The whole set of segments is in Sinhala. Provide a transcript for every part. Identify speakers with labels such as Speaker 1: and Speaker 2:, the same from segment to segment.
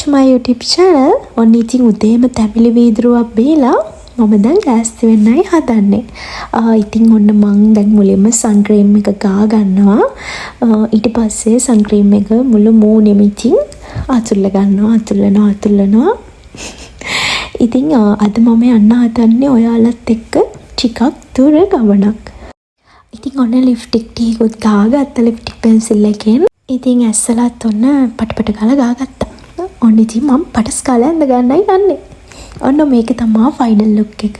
Speaker 1: to my YouTube channel. ඔන්න ඉතින් උදේම තැඹිලි වීදුරුවක් බීලා මම දැන් ලෑස්ති වෙන්නයි හදන්නේ. ඉතින් ඔන්න මං දැන් මුලින්ම sun cream එක ගා ගන්නවා. ඊට පස්සේ sun cream එක මුළු මූණෙම ඉතින් අතුල්ල ගන්නවා. ඉතින් අද මම යන්න හදන්නේ ඔයාලත් එක්ක ටිකක් දුර ගමනක්. ඉතින් ඔන්න ලිප්ස්ටික් ටිකකුත් ගාගත්තා ලිප්ස්ටික් පෙන්සිල් එකෙන්. ඉතින් ඇස්සලත් ඔන්න පටපට ගාලා ගාගත්තා. ඔන්න ඉතින් මම පටස් කාලා ඇඳ ගන්නයි යන්නේ. ඔන්න මේක තමයි ෆයිනල් ලුක් එක.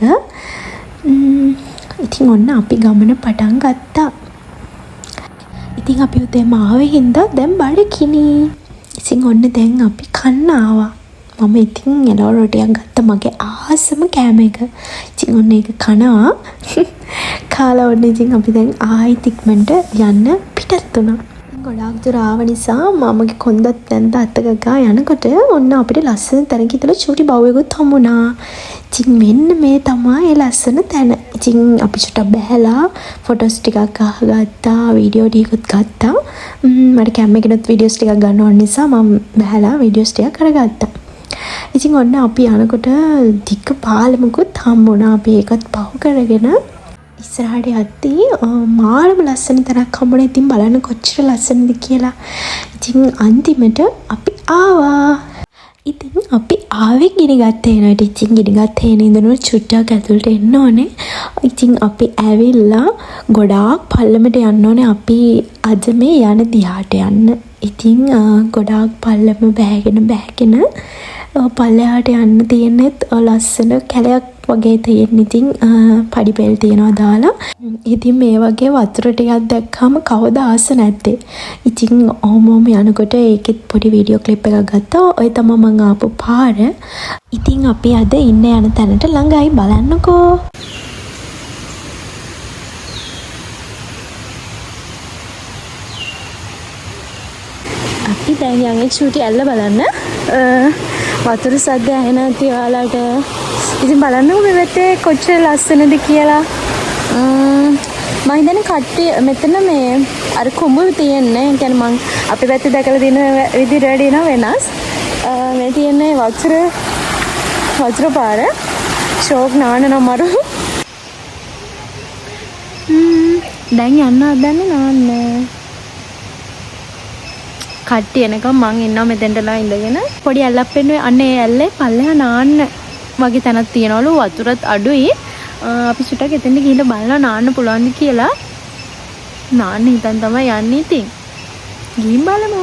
Speaker 1: ඉතින් ඔන්න අපි ගමන පටන් ගත්තා. ඉතින් අපි උදේම ආවේ හින්දා දැන් බඩගිනි. ඉතින් ඔන්න දැන් අපි කන්න ආවා. මම ඉතින් එළවලු රොටියක් ගත්තා මගේ ආසම කෑම එක. ඉතින් ඔන්න ඒක කනවා. කාලා ඔන්න ඉතින් අපි දැන් ආයෙත් ඉක්මනට යන්න පිටත් වුණා. ගොඩාක් දුර ආව නිසා මමගේ කොන්දත් දැන් අතක ගා යනකොට ඔන්න අපිට ලස්සන තැනක ඉතල චූටි බවුවෙකුත් හම්බුණා. ඉතින් මෙන්න මේ තමයි ඒ ලස්සන තැන. ඉතින් අපි චුට්ටක් බැහැලා ෆොටෝස් ටිකක් ගත්තා, වීඩියෝ ටිකකුත් ගත්තා. මට කැම් එකේත් වීඩියෝස් ටිකක් ගන්න ඕන නිසා මම බැහැලා වීඩියෝස් ටිකක් කරගත්තා. ඉතින් ඔන්න අපි යනකොට දිග පාලමුකුත් හම්බුණා. අපි ඒකත් පහු කරගෙන ඉස්සරහට යද්දී මාරම ලස්සන තැනක් හම්බුණා. ඉතින් බලන්න කොච්චර ලස්සනද කියලා. ඉතින් අන්තිමට අපි ආවා. ඉතින් අපි ආවේ ගිනිගත් හේනට. ඉතින් ගිනිගත් හේනේ ඉඳන් චුට්ටක් ඇතුළට එන්න ඕනේ. ඉතින් අපි ඇවිල්ලා ගොඩාක් පල්ලමට යන්න ඕනේ. අපි අද මේ යන දිහාට යන්න. ඉතින් ගොඩාක් පල්ලම බෑගෙන පල්ලෙහාට යන්න තියෙනෙත් ලස්සන කැලයක් වගේ තියෙන. ඉතින් පඩි පෙල් තියනවා දාලා. ඉතින් මේ වගේ වතුර ටිකක් දැක්කම කවද ආස නැත්තේ. ඉතින් ඔහොම යනකොට ඒකෙත් පොඩි වීඩියෝ ක්ලිප් එකක් ගත්තා. ඔය තමයි මම ආපු පාර. ඉතින් අපි අද ඉන්න යන තැනට ළඟයි බලන්නකෝ. අපි දැන් යන්නේ චූටි ඇල්ල බලන්න. වතුර සද්ද ඇහෙන තියාලට. ඉතින් බලන්නකෝ මේ වෙතේ කොච්චර ලස්සනද කියලා. මම හිතන්නේ කට්ටිය මෙතන මේ අර කුඹුරු තියෙන්නේ. ඒ කියන්නේ මම අපි පැත්තේ දැකලා දින විදිහට වැඩි වෙනස්. මේ තියෙන්නේ වතුර පාර. ෂෝක් නාන නමරු. දැන් යන්න හදන්නේ නාන්න. කට්ටිය එනකම් මං ඉන්නවා මෙතෙන්ටලා ඉඳගෙන. පොඩි ඇල්ලක් පෙන්නුවේ අන්නේ ඇල්ලේ පල්ලෙහා නාන්න වගේ තැනක් තියනවලු. වතුරත් අඩුයි. අපි චුට්ටක් එතෙන්ට ගිහිල්ලා බලලා නාන්න පුළුවන්ද කියලා. නාන්න හිතන් තමයි යන්නේ. ඉතින් ගිහින් බලමු.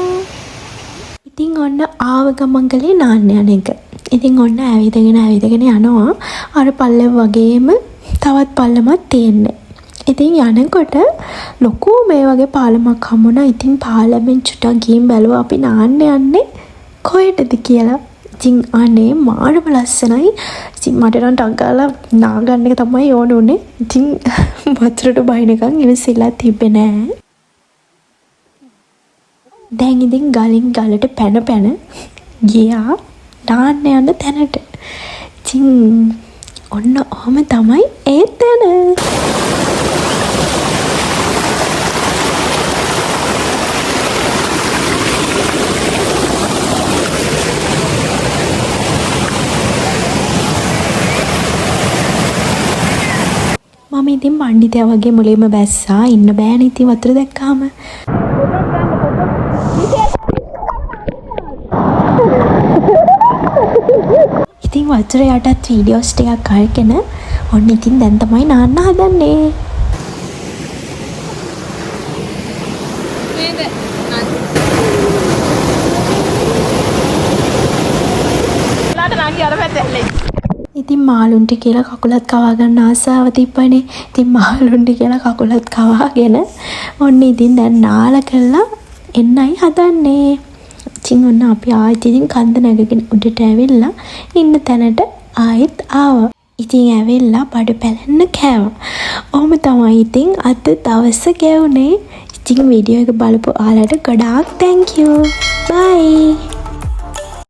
Speaker 1: ඉතින් ඔන්න ආව ගමන් ගලේ නාන්න යන එක. ඉතින් ඔන්න ඇවිදගෙන යනවා. අර පල්ලෙ වගේම තවත් පල්ලමක් තියෙන්නේ. ඉතින් යනකොට ලොකු මේ වගේ පාලමක් හම්බුණා. ඉතින් පාලමෙන් චුට්ටක් ගිහින් බැලුවා අපි නාන්න යන්නේ කොහෙටද කියලා. ඉතින් අනේ මාරම ලස්සනයි. ඉතින් මට නම් ටක් ගාලා නා ගන්න එක තමයි ඕන උනේ. ඉතින් වතුරට බහිනකම් ඉවසිලා තිබ්බේ නෑ. දැන් ඉතින් ගලින් ගලට පැන ගියා නාන්න යන තැනට. ඉතින් ඔන්න ඔහම තමයි ඒ තැන. මම ඉතින් පණ්ඩිතයා වගේ මුලින්ම බැස්සා. ඉන්න බෑනේ ඉතින් වතුර දැක්කාම. ඉතින් වතුර යටත් වීඩියෝස් ටිකක් අරගෙන ඔන්න ඉතින් දැන් තමයි නාන්න හදන්නේ. ඉතින් මාළුන්ට කියලා කකුලත් කවා ගන්න ආසාව තිබ්බනේ. ඉතින් මාළුන්ට කියලා කකුලත් කවාගෙන ඔන්න ඉතින් දැන් නාල කරලා එන්නයි හදන්නේ. ඉතින් ඔන්න අපි ආයෙත් ඉතින් කන්ද නැගගෙන උඩට ඇවිල්ලා ඉන්න තැනට ආයෙත් ආවා. ඉතින් ඇවිල්ලා බඩ පැලෙන්න කෑවා. ඔහොම තමයි ඉතින් අද දවස ගෙවුනේ. ඉතින් වීඩියෝ එක බලපු ඔයාලට ගොඩාක් thank you. bye.